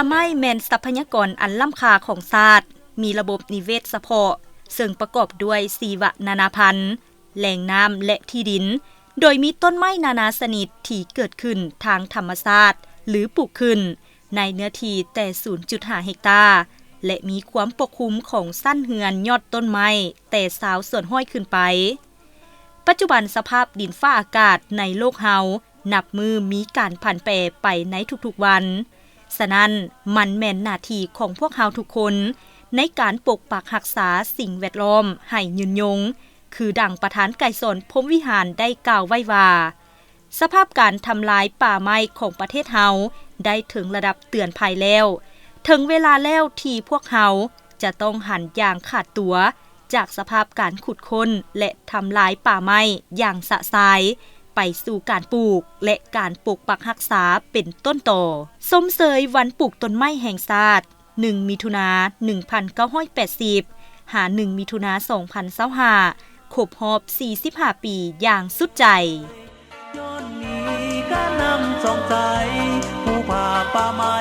ไม้แม่นทรัพยากรอันล้ำค่าของชาติมีระบบนิเวศเฉพาะซึ่งประกอบด้วยชีวนานาพันธุ์แหล่งน้ำและที่ดินโดยมีต้นไม้นานาชนิดที่เกิดขึ้นทางธรรมชาติหรือปลูกขึ้นในเนื้อที่แต่ 0.5 เฮกตาร์และมีความปกคลุมของสั้นเหือนยอดต้นไม้แต่สาวส่วนห้อยขึ้นไปปัจจุบันสภาพดินฟ้าอากาศในโลกเฮานับมือมีการผันแปรไปในทุกๆวันฉะนั้นมันแม่นหน้าที่ของพวกเฮาทุกคนในการปกปักรักษาสิ่งแวดล้อมให้ยืนยงคือดังประธานไกรสนพรหมวิหารได้กล่าวไว้ว่าสภาพการทำลายป่าไม้ของประเทศเฮาได้ถึงระดับเตือนภัยแล้วถึงเวลาแล้วที่พวกเฮาจะต้องหันอย่างขาดตัวจากสภาพการขุดค้นและทำลายป่าไม้อย่างสะสายไปสู่การปลูกและการปกปักรักษาเป็นต้นต่อสมเสยวันปลูกต้นไม้แห่งชาติ1 มิถุนายน 1980 หา 1 มิถุนายน 2025 ครบรอบ 45 ปีอย่างสุดใจย้อนนี้ก็นำสองใจผู้ผ่าป่าไม้